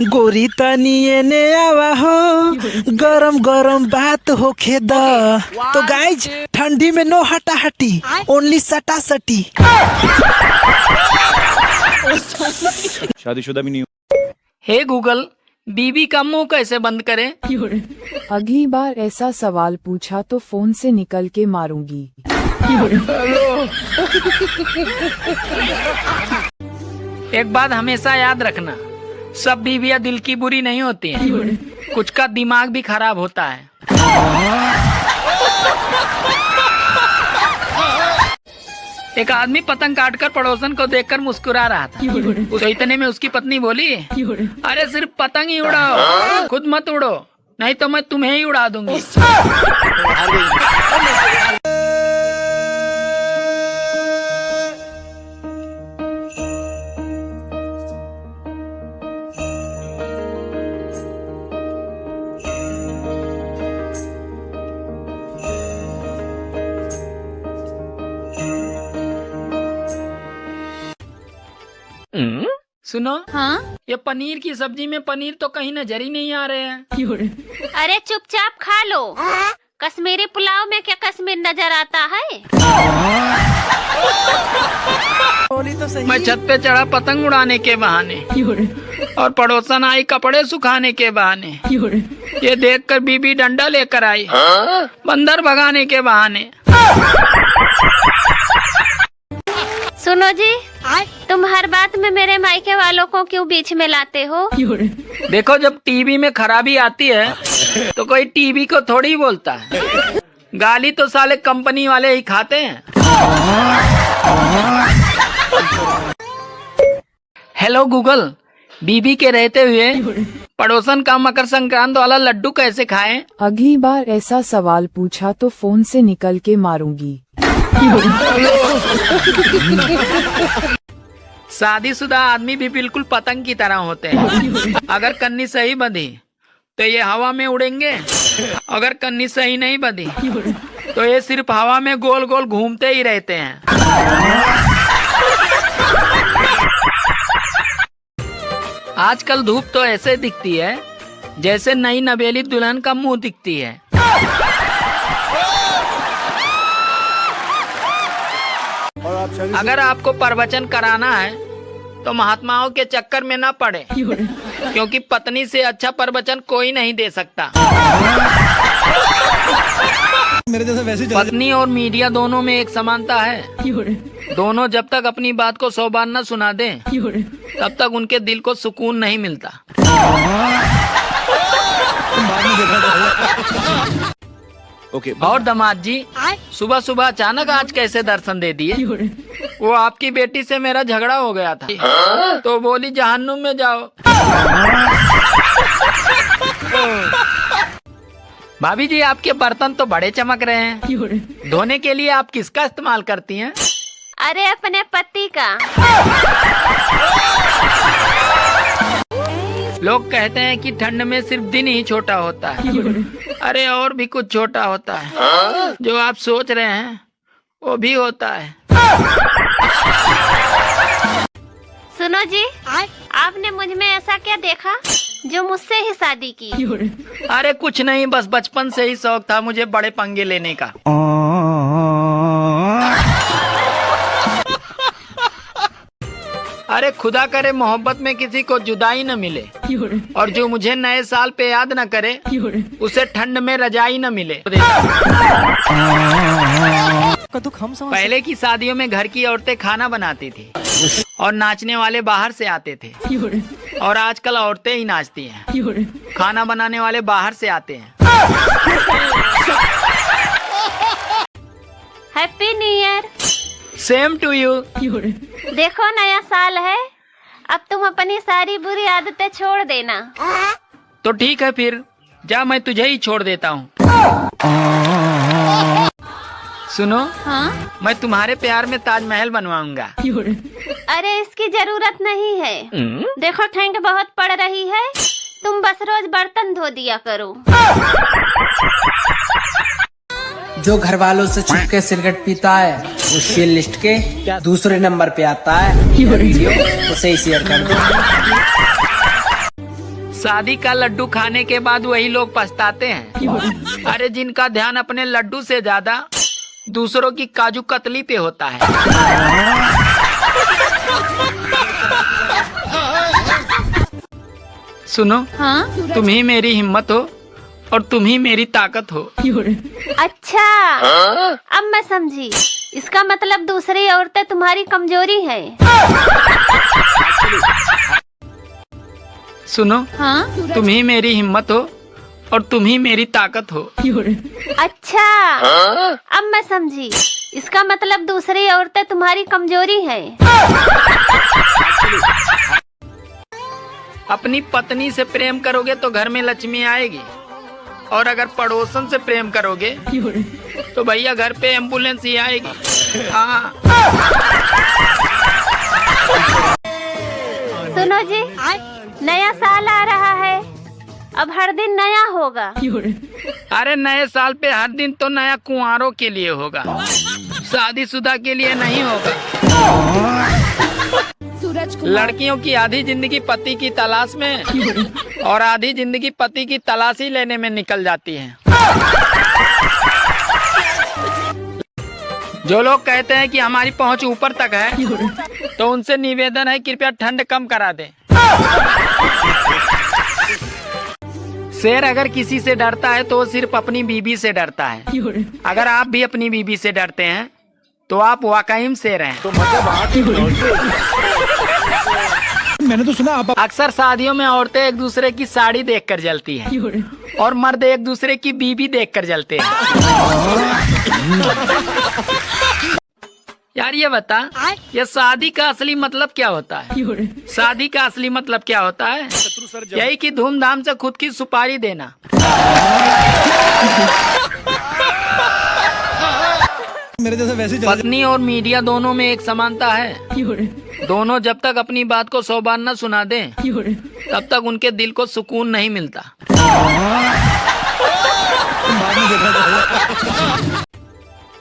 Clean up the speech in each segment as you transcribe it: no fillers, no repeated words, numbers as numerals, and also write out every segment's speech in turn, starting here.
गोरी तनिए ने आवा हो, गरम गरम बात होखे द। तो गाइज ठंडी में नो हटा हटी, ओनली सटा सटी। शादीशुदा भी नहीं। हे गूगल, बीबी का मुंह कैसे बंद करें? अगली बार ऐसा सवाल पूछा तो फोन से निकल के मारूंगी। एक बात हमेशा याद रखना, सब बीवियां दिल की बुरी नहीं होती हैं, कुछ का दिमाग भी खराब होता है। एक आदमी पतंग काटकर पड़ोसन को देखकर मुस्कुरा रहा था। तो इतने में उसकी पत्नी बोली, अरे सिर्फ पतंग ही उड़ाओ, खुद मत उड़ो, नहीं तो मैं तुम्हें ही उड़ा दूंगी। सुनो, हाँ? ये पनीर की सब्जी में पनीर तो कहीं नजर ही नहीं आ रहे हैं। अरे चुपचाप खा लो, कश्मीरी पुलाव में क्या कश्मीर नजर आता है? मैं छत पे चढ़ा पतंग उड़ाने के बहाने और पड़ोसन आई कपड़े सुखाने के बहाने। ये देखकर बीबी डंडा लेकर आई, बंदर भगाने के बहाने। सुनो जी, तुम हर बात में मेरे मायके वालों को क्यों बीच में लाते हो? देखो, जब टीवी में खराबी आती है तो कोई टीवी को थोड़ी बोलता है, गाली तो साले कंपनी वाले ही खाते हैं। हेलो गूगल, बीबी के रहते हुए पड़ोसन का मकर संक्रांत वाला लड्डू कैसे खाएं? अगली बार ऐसा सवाल पूछा तो फोन से निकल के मारूंगी। शादीशुदा आदमी भी बिल्कुल पतंग की तरह होते हैं। अगर कन्नी सही बंधी तो ये हवा में उड़ेंगे, अगर कन्नी सही नहीं बंधी तो ये सिर्फ हवा में गोल गोल घूमते ही रहते हैं। आजकल धूप तो ऐसे दिखती है जैसे नई नवेली दुल्हन का मुंह दिखती है। अगर आपको प्रवचन कराना है तो महात्माओं के चक्कर में ना पड़े, क्योंकि पत्नी से अच्छा प्रवचन कोई नहीं दे सकता। पत्नी और मीडिया दोनों में एक समानता है, दोनों जब तक अपनी बात को 100 बार न सुना दें तब तक उनके दिल को सुकून नहीं मिलता। ओके। और दामाद जी, सुबह सुबह अचानक आज कैसे दर्शन दे दिए? वो आपकी बेटी से मेरा झगड़ा हो गया था तो बोली जहन्नुम में जाओ। भाभी जी, आपके बर्तन तो बड़े चमक रहे हैं, धोने के लिए आप किसका इस्तेमाल करती हैं? अरे अपने पति का। लोग कहते हैं कि ठंड में सिर्फ दिन ही छोटा होता है, अरे और भी कुछ छोटा होता है। जो आप सोच रहे हैं वो भी होता है। सुनो जी, आपने मुझ में ऐसा क्या देखा जो मुझसे ही शादी की? अरे कुछ नहीं, बस बचपन से ही शौक था मुझे बड़े पंगे लेने का। अरे खुदा करे मोहब्बत में किसी को जुदाई न मिले, और जो मुझे नए साल पे याद न करे उसे ठंड में रजाई न मिले। पहले की शादियों में घर की औरतें खाना बनाती थी और नाचने वाले बाहर से आते थे, और आजकल औरतें ही नाचती हैं, खाना बनाने वाले बाहर से आते हैं। Happy new year. Same to you. देखो नया साल है, अब तुम अपनी सारी बुरी आदतें छोड़ देना। तो ठीक है फिर, जा मैं तुझे ही छोड़ देता हूँ। सुनो, हाँ? मैं तुम्हारे प्यार में ताजमहल बनवाऊंगा। अरे इसकी जरूरत नहीं है, देखो ठंड बहुत पड़ रही है, तुम बस रोज बर्तन धो दिया करो। जो घर वालों से छुप के सिगरेट पीता है वो शेयर लिस्ट के दूसरे नंबर पे आता है। वीडियो उसे ही शेयर कर दो। शादी का लड्डू खाने के बाद वही लोग पछताते हैं। अरे जिनका ध्यान अपने लड्डू से ज्यादा दूसरों की काजू कतली पे होता है। सुनो, हाँ? तुम ही मेरी हिम्मत हो और तुम ही मेरी ताकत हो। अच्छा, अब मैं समझी। इसका मतलब दूसरी औरतें तुम्हारी कमजोरी है। सुनो, हाँ? तुम ही मेरी हिम्मत हो और तुम ही मेरी ताकत हो। अच्छा, अब मैं समझी। इसका मतलब दूसरी औरतें तुम्हारी कमजोरी है। अपनी पत्नी से प्रेम करोगे तो घर में लक्ष्मी आएगी, और अगर पड़ोसन से प्रेम करोगे तो भैया घर पे एम्बुलेंस ही आएगी। हाँ। सुनो जी, नया साल आ रहा है, अब हर दिन नया होगा। अरे नए साल पे हर दिन तो नया कुंवारों के लिए होगा, शादीशुदा के लिए नहीं होगा। लड़कियों की आधी जिंदगी पति की तलाश में और आधी जिंदगी पति की तलाशी लेने में निकल जाती है। जो लोग कहते हैं कि हमारी पहुंच ऊपर तक है, तो उनसे निवेदन है कृपया ठंड कम करा दें। शेर अगर किसी से डरता है तो वो सिर्फ अपनी बीबी से डरता है। अगर आप भी अपनी बीबी से डरते हैं तो आप वाकई शेर हैं। मैंने तो सुना आप अक्सर शादियों में औरतें एक दूसरे की साड़ी देखकर जलती हैं और मर्द एक दूसरे की बीबी देखकर जलते हैं। यार ये बता, ये शादी का असली मतलब क्या होता है? शादी का असली मतलब क्या होता है? यही कि धूमधाम से खुद की सुपारी देना। मेरे जैसा वैसे पत्नी और मीडिया दोनों में एक समानता है। दोनों जब तक अपनी बात को 100 बार न सुना दें, तब तक उनके दिल को सुकून नहीं मिलता।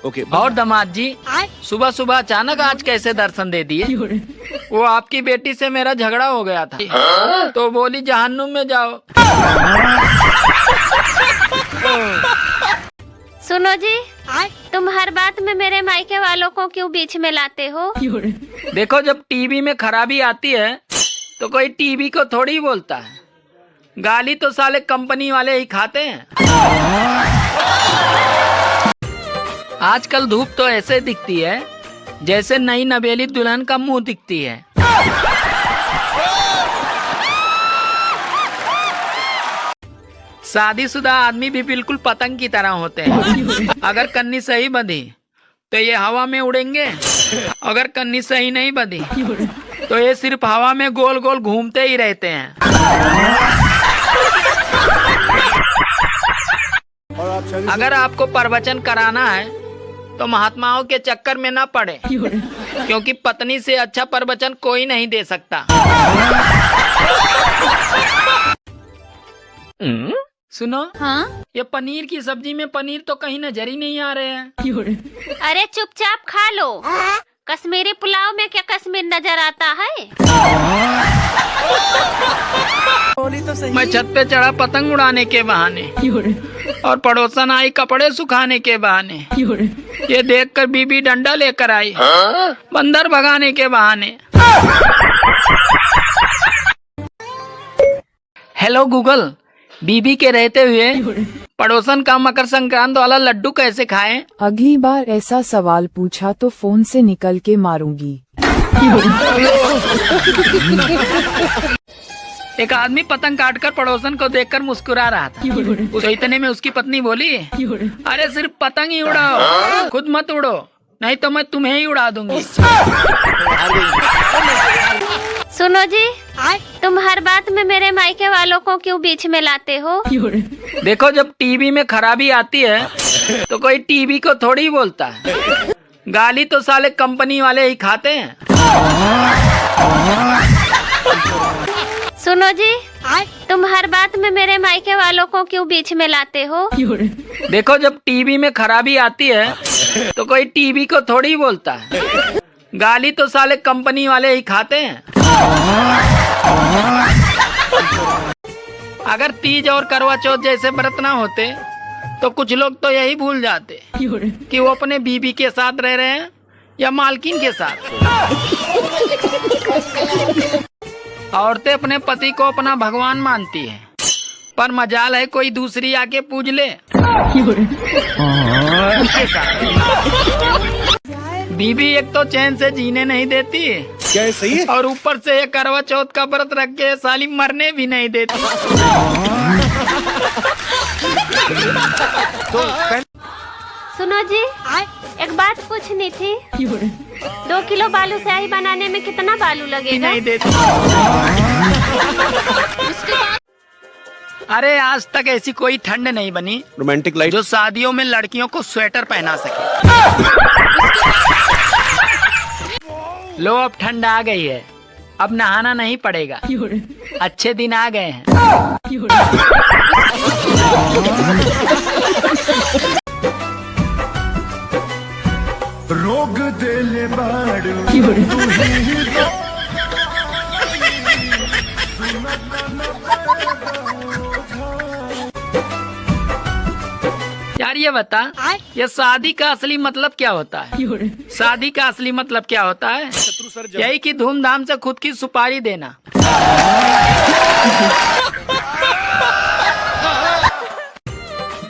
ओके। और दामाद जी, सुबह सुबह अचानक आज कैसे दर्शन दे दिए? वो आपकी बेटी से मेरा झगड़ा हो गया था, तो बोली जहन्नुम में जाओ। सुनो जी, तुम हर बात में मेरे मायके वालों को क्यों बीच में लाते हो? देखो, जब टीवी में खराबी आती है तो कोई टीवी को थोड़ी बोलता है, गाली तो साले कंपनी वाले ही खाते हैं। आजकल धूप तो ऐसे दिखती है जैसे नई नवेली दुल्हन का मुंह दिखती है। शादीशुदा आदमी भी बिल्कुल पतंग की तरह होते हैं। अगर कन्नी सही बंधी तो ये हवा में उड़ेंगे, अगर कन्नी सही नहीं बंधी तो ये सिर्फ हवा में गोल गोल घूमते ही रहते हैं। अगर आपको प्रवचन कराना है तो महात्माओं के चक्कर में ना पड़े, क्योंकि पत्नी से अच्छा प्रवचन कोई नहीं दे सकता। सुनो, हाँ? ये पनीर की सब्जी में पनीर तो कहीं नजर ही नहीं आ रहे हैं। अरे चुपचाप खा लो। कश्मीरी पुलाव में क्या कश्मीर नजर आता है? तो सही। मैं छत पे चढ़ा पतंग उड़ाने के बहाने और पड़ोसन आई कपड़े सुखाने के बहाने। ये देखकर बीबी डंडा लेकर आई बंदर भगाने के बहाने। हेलो गूगल, बीबी के रहते हुए पड़ोसन का मकर संक्रांत वाला लड्डू कैसे खाएं? अगली बार ऐसा सवाल पूछा तो फोन से निकल के मारूंगी। एक आदमी पतंग काटकर पड़ोसन को देखकर मुस्कुरा रहा था। तो इतने में उसकी पत्नी बोली, अरे सिर्फ पतंग ही उड़ाओ, खुद मत उड़ो, नहीं तो मैं तुम्हें ही उड़ा दूंगी। सुनो जी, तुम हर बात में मेरे मायके वालों को क्यों बीच में लाते हो? देखो, जब टीवी में खराबी आती है तो कोई टीवी को थोड़ी बोलता है, गाली तो साले कंपनी वाले ही खाते हैं। सुनो जी, तुम हर बात में मेरे मायके वालों को क्यों बीच में लाते हो? देखो, जब टीवी में खराबी आती है तो कोई टीवी को थोड़ी बोलता है, गाली तो साले कंपनी वाले ही खाते हैं। अगर तीज और करवा चौथ जैसे व्रत ना होते तो कुछ लोग तो यही भूल जाते कि वो अपने बीबी के साथ रह रहे हैं या मालकिन के साथ। औरतें अपने पति को अपना भगवान मानती हैं, पर मजाल है कोई दूसरी आके पूज ले उसके साथ। बीबी एक तो चैन से जीने नहीं देती क्या है सही है? और ऊपर से ये करवा चौथ का व्रत रख के साली मरने भी नहीं देती। तो सुनो जी, एक बात पूछनी थी। 2 किलो बालू स्याही बनाने में कितना बालू लगेगा? नहीं देती। अरे आज तक ऐसी कोई ठंड नहीं बनी रोमांटिक लाइट जो शादियों में लड़कियों को स्वेटर पहना सके। लो अब ठंड आ गई है, अब नहाना नहीं पड़ेगा, अच्छे दिन आ गए हैं। रोग दिल बाड़ू यार ये बता, ये शादी का असली मतलब क्या होता है? शादी का असली मतलब क्या होता है? यही कि धूमधाम से खुद की सुपारी देना।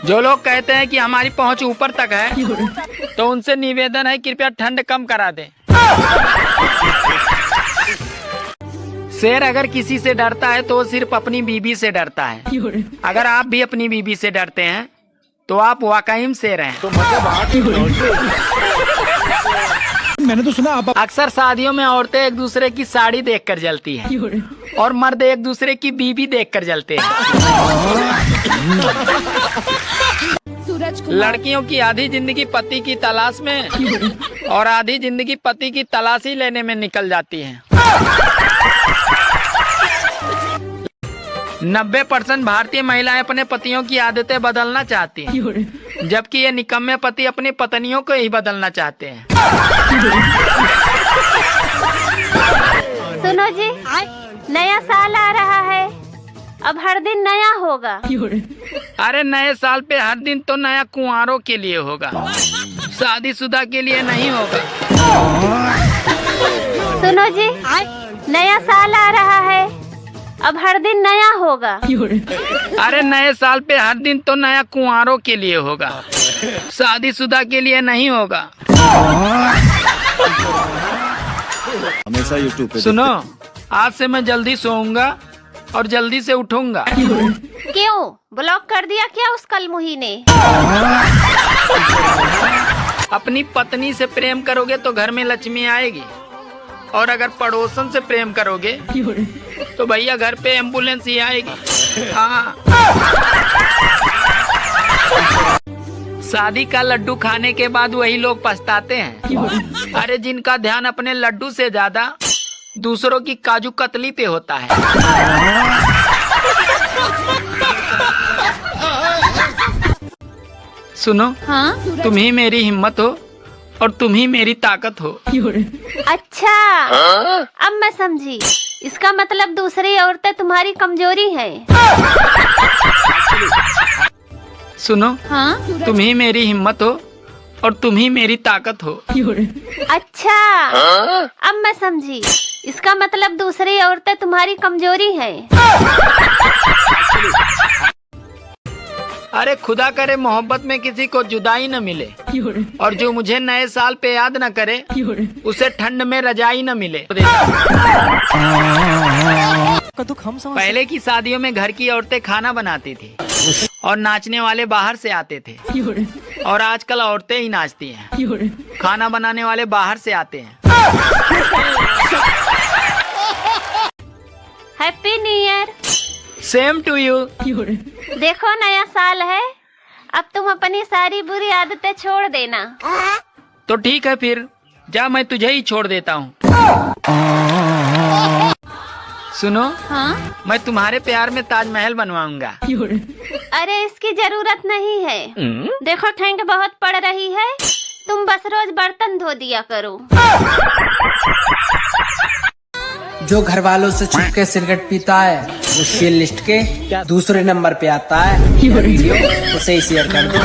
जो लोग कहते हैं कि हमारी पहुंच ऊपर तक है, तो उनसे निवेदन है कृपया ठंड कम करा दें। शेर अगर किसी से डरता है तो वो सिर्फ अपनी बीबी से डरता है। अगर आप भी अपनी बीबी से डरते हैं तो आप वाकई में शेर हैं। तो मतलब मैंने तो सुना आप अक्सर शादियों में औरतें एक दूसरे की साड़ी देखकर जलती हैं और मर्द एक दूसरे की बीबी देखकर जलते हैं। लड़कियों की आधी जिंदगी पति की तलाश में और आधी जिंदगी पति की तलाशी लेने में निकल जाती है। 90% भारतीय महिलाएं अपने पतियों की आदतें बदलना चाहती हैं, जबकि ये निकम्मे पति अपनी पत्नियों को ही बदलना चाहते हैं। सुनो जी, नया साल आ रहा है, अब हर दिन नया होगा। अरे नए साल पे हर दिन तो नया कुंवारों के लिए होगा, शादीशुदा के लिए नहीं होगा। सुनो जी, नया साल आ रहा है, अब हर दिन नया होगा। अरे नए साल पे हर दिन तो नया कुंवारों के लिए होगा, शादीशुदा के लिए नहीं होगा। हमेशा यूट्यूब पे सुनो, आज से मैं जल्दी सोऊंगा और जल्दी से उठूंगा। क्यों, ब्लॉक कर दिया क्या उस कलमुही ने? अपनी पत्नी से प्रेम करोगे तो घर में लक्ष्मी आएगी, और अगर पड़ोसन से प्रेम करोगे तो भैया घर पे एम्बुलेंस ही आएगी। हाँ। शादी का लड्डू खाने के बाद वही लोग पछताते हैं, अरे जिनका ध्यान अपने लड्डू से ज्यादा दूसरों की काजू कतली पे होता है। सुनो, हाँ? तुम ही मेरी हिम्मत हो और तुम ही मेरी ताकत हो। अच्छा, अब मैं समझी। इसका मतलब दूसरी औरतें तुम्हारी कमजोरी हैं। सुनो, हाँ? तुम ही मेरी हिम्मत हो और तुम ही मेरी ताकत हो। अच्छा, अब मैं समझी। इसका मतलब दूसरी औरतें तुम्हारी कमजोरी हैं। अरे खुदा करे मोहब्बत में किसी को जुदाई न मिले, और जो मुझे नए साल पे याद न करे उसे ठंड में रजाई न मिले। पहले की शादियों में घर की औरतें खाना बनाती थी और नाचने वाले बाहर से आते थे, और आजकल औरतें ही नाचती हैं, खाना बनाने वाले बाहर से आते हैं। Happy new year. Same to you. देखो नया साल है, अब तुम अपनी सारी बुरी आदतें छोड़ देना। तो ठीक है फिर, जा मैं तुझे ही छोड़ देता हूँ। सुनो, हाँ? मैं तुम्हारे प्यार में ताजमहल बनवाऊंगा। अरे इसकी जरूरत नहीं है। देखो ठंड बहुत पड़ रही है, तुम बस रोज बर्तन धो दिया करो। जो घर वालों से छुप के सिगरेट पीता है वो शेयर लिस्ट के दूसरे नंबर पे आता है। वीडियो उसे ही शेयर कर दो।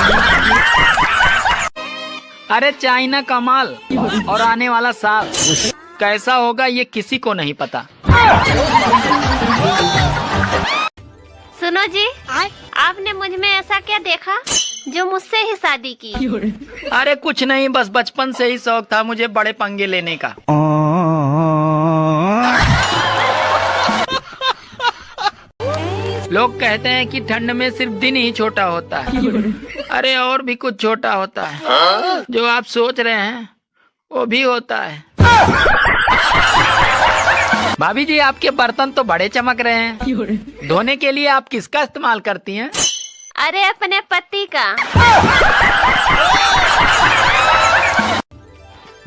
अरे चाइना का माल और आने वाला साल कैसा होगा ये किसी को नहीं पता। सुनो जी, आपने मुझ में ऐसा क्या देखा जो मुझसे ही शादी की? अरे कुछ नहीं, बस बचपन से ही शौक था मुझे बड़े पंगे लेने का। लोग कहते हैं कि ठंड में सिर्फ दिन ही छोटा होता है। अरे और भी कुछ छोटा होता है, जो आप सोच रहे हैं वो भी होता है। भाभी जी, आपके बर्तन तो बड़े चमक रहे हैं। धोने के लिए आप किसका इस्तेमाल करती हैं? अरे अपने पति का।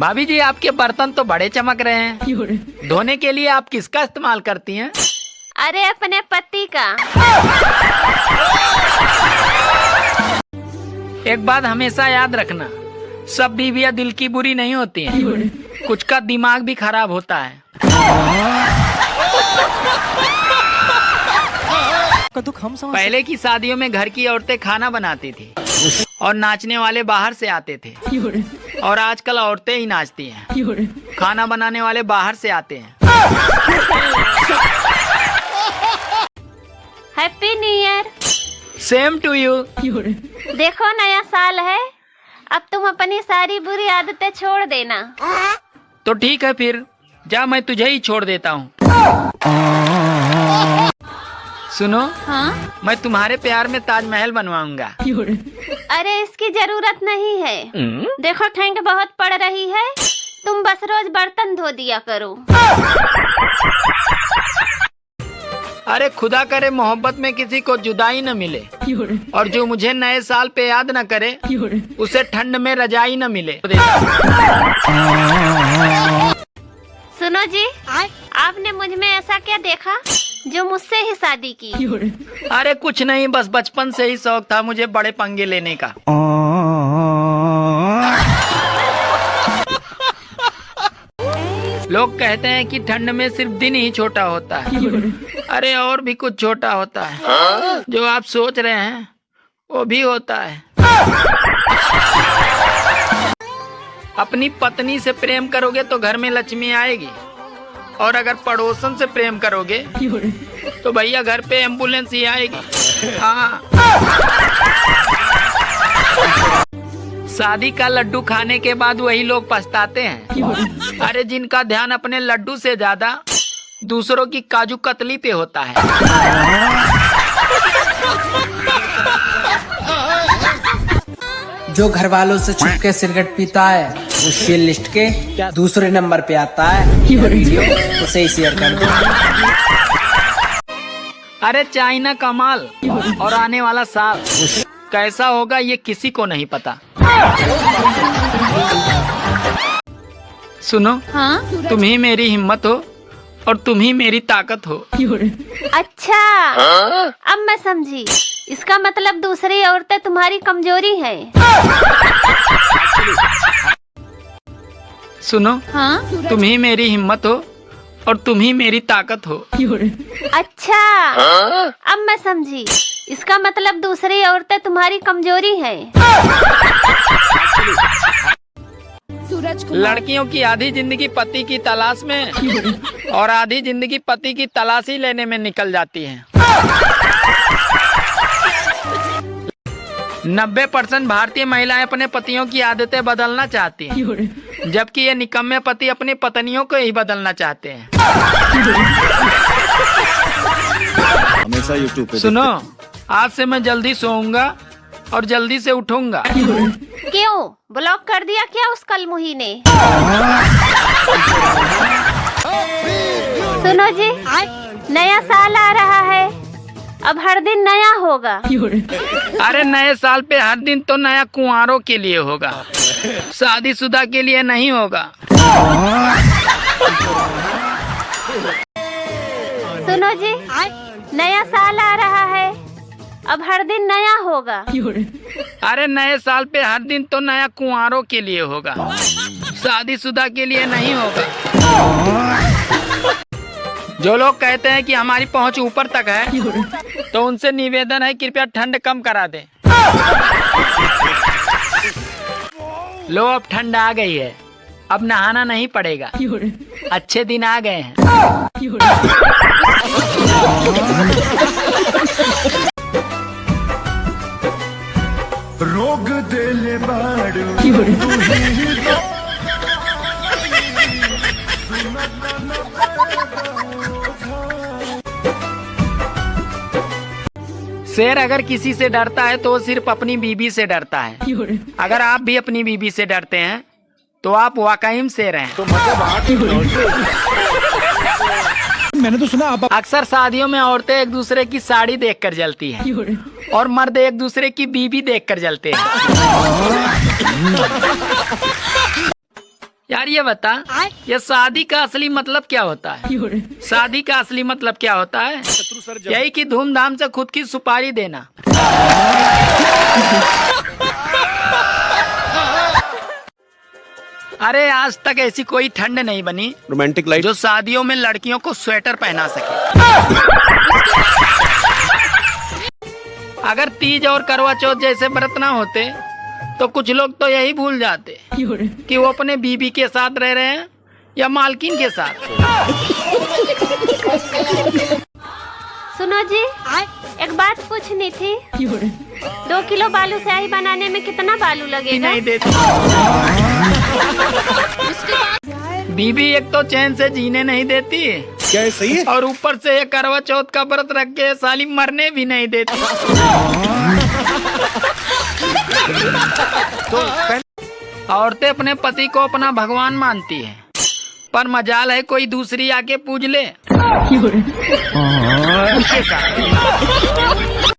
भाभी जी, आपके बर्तन तो बड़े चमक रहे हैं। धोने के लिए आप किसका इस्तेमाल करती हैं? अरे अपने पति का। एक बात हमेशा याद रखना, सब बीवियां दिल की बुरी नहीं होती हैं, कुछ का दिमाग भी खराब होता है। पहले की शादियों में घर की औरतें खाना बनाती थी और नाचने वाले बाहर से आते थे, और आजकल औरतें ही नाचती हैं, खाना बनाने वाले बाहर से आते हैं। Happy new year. Same to you. देखो नया साल है, अब तुम अपनी सारी बुरी आदतें छोड़ देना। तो ठीक है, फिर जा, मैं तुझे ही छोड़ देता हूँ। सुनो, हाँ? मैं तुम्हारे प्यार में ताजमहल बनवाऊंगा। अरे इसकी जरूरत नहीं है। देखो ठंड बहुत पड़ रही है, तुम बस रोज बर्तन धो दिया करो। अरे खुदा करे मोहब्बत में किसी को जुदाई न मिले, और जो मुझे नए साल पे याद न करे उसे ठंड में रजाई न मिले। सुनो जी, आपने मुझ में ऐसा क्या देखा जो मुझसे ही शादी की? अरे कुछ नहीं, बस बचपन से ही शौक था मुझे बड़े पंगे लेने का। लोग कहते हैं कि ठंड में सिर्फ दिन ही छोटा होता है। अरे और भी कुछ छोटा होता है, जो आप सोच रहे हैं वो भी होता है। अपनी पत्नी से प्रेम करोगे तो घर में लक्ष्मी आएगी, और अगर पड़ोसन से प्रेम करोगे तो भैया घर पे एम्बुलेंस ही आएगी। हाँ। शादी का लड्डू खाने के बाद वही लोग पछताते हैं। अरे जिनका ध्यान अपने लड्डू से ज्यादा दूसरों की काजू कतली पे होता है। जो घर वालों से छुप के सिगरेट पीता है वो शेयर लिस्ट के दूसरे नंबर पे आता है। वीडियो उसे ही शेयर कर दो। अरे चाइना का माल और आने वाला साल कैसा होगा ये किसी को नहीं पता। सुनो, हाँ? तुम ही मेरी हिम्मत हो और तुम ही मेरी ताकत हो। अच्छा, अब मैं समझी। इसका मतलब दूसरी औरतें तुम्हारी कमजोरी है। सुनो, हाँ? तुम ही मेरी हिम्मत हो और तुम ही मेरी ताकत हो। अच्छा, अब मैं समझी। इसका मतलब दूसरी औरतें तुम्हारी कमजोरी है। लड़कियों की आधी जिंदगी पति की तलाश में और आधी जिंदगी पति की तलाशी लेने में निकल जाती है। 90% भारतीय महिलाएं अपने पतियों की आदतें बदलना चाहती हैं, जबकि ये निकम्मे पति अपनी पत्नियों को ही बदलना चाहते हैं। हमेशा यूट्यूब पे सुनो, आज से मैं जल्दी सोऊंगा और जल्दी से उठूंगा। क्यों ब्लॉक कर दिया क्या उस कलमुही ने? सुनो जी, नया साल आ रहा है, अब हर दिन नया होगा। अरे नए साल पे हर दिन तो नया कुंवारों के लिए होगा, शादीशुदा के लिए नहीं होगा। सुनो जी, नया साल आ रहा है, अब हर दिन नया होगा। अरे नए साल पे हर दिन तो नया कुंवारों के लिए होगा, शादीशुदा के लिए नहीं होगा। जो लोग कहते हैं कि हमारी पहुंच ऊपर तक है, तो उनसे निवेदन है कृपया ठंड कम करा दें। लो अब ठंड आ गई है, अब नहाना नहीं पड़ेगा, अच्छे दिन आ गए हैं। रोग देले बाड़ू शेर अगर किसी से डरता है तो वो सिर्फ अपनी बीबी से डरता है। अगर आप भी अपनी बीबी से डरते हैं तो आप वाकई शेर हैं। मैंने तो सुना आप अक्सर शादियों में औरतें एक दूसरे की साड़ी देखकर जलती हैं और मर्द एक दूसरे की बीबी देखकर जलते हैं। यार ये बता, ये शादी का असली मतलब क्या होता है? शादी का असली मतलब क्या होता है? यही कि धूमधाम से खुद की सुपारी देना। अरे आज तक ऐसी कोई ठंड नहीं बनी रोमांटिक लाइट जो शादियों में लड़कियों को स्वेटर पहना सके। अगर तीज और करवा चौथ जैसे व्रत ना होते तो कुछ लोग तो यही भूल जाते कि वो अपने बीबी के साथ रह रहे हैं या मालकिन के साथ। सुनो जी, एक बात पूछनी थी। 2 किलो बालू स्याही बनाने में कितना बालू लगेगा? नहीं देती। बीबी एक तो चैन से जीने नहीं देती, क्या है सही है? और ऊपर से ये करवा चौथ का व्रत रख के साली मरने भी नहीं देती। औरतें अपने पति को अपना भगवान मानती है, पर मजाल है कोई दूसरी आके पूज ले। उसके साथ